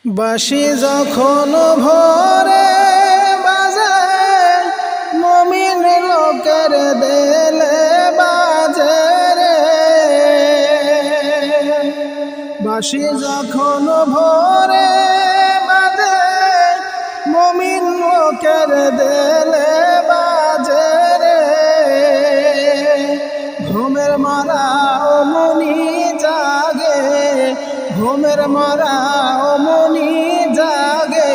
বাঁশি যখন ভোরে বাজে, মুমিন লোকের দিলে বাজে রে। বাঁশি যখন ভোরে বাজে, মুমিন লোকের দিলে বাজে রে। ঘুমের মারা ও মনি জাগে, ঘুমের মারা ও মনি জাগে,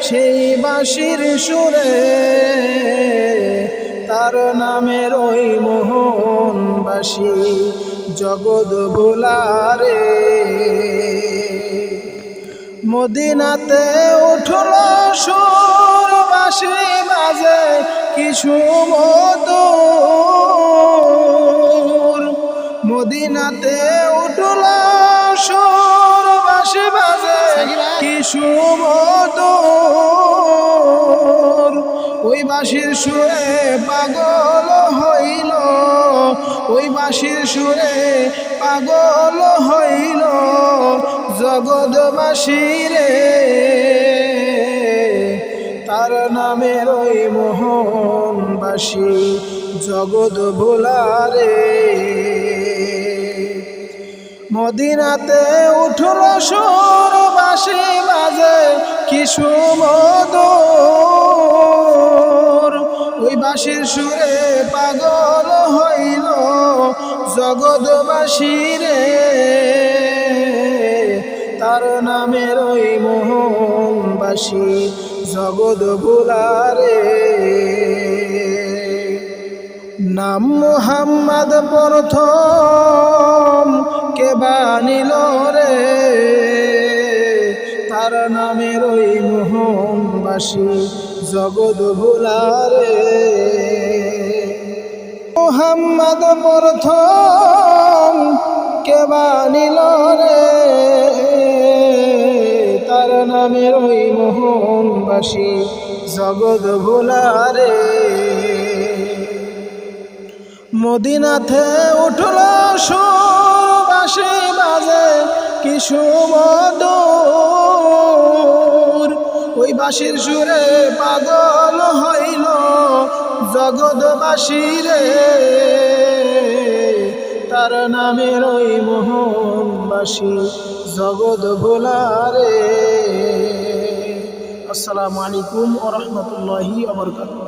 সেই বাঁশির সুরে তার নামের ওই মোহন বাঁশি জগৎ ভোলারে। মদিনাতে উঠল সুর, বাঁশি বাজে কি সুমধুর। মদিনাতে উঠল সুর, বাঁশি বাজে কি সুমধুর। ওই বাঁশির সুরে পাগল হইল, ওই বাঁশির সুরে পাগল হইল জগৎবাসী রে। তার নামের ওই মোহন বাঁশি জগৎ ভোলারে। মদিনাতে উঠল সুর, বাঁশি বাজে কি সুমধুর। ওই বাঁশির সুরে পাগল হইল জগৎবাসী রে। তার নামের ওই মোহন বাঁশি জগৎ ভোলারে। নাম মুহাম্মদ প্রথম কে বানিল রে, তার নামের ওই মোহন বাঁশি জগৎ ভোলারে। মুহাম্মদ প্রথম কে বানিল রে, তার নামের ওই মোহন বাঁশি জগৎ ভোলারে। মদিনাতে উঠল সুর, বাঁশি বাজে কি সুমধুর। ওই বাঁশির সুরে পাগল হইল জগৎবাসী রে। তার নামের ওই মোহন বাঁশি জগৎ ভোলারে। আসসালামু আলাইকুম ওয়া রাহমাতুল্লাহি ওয়া বারাকাতুহু।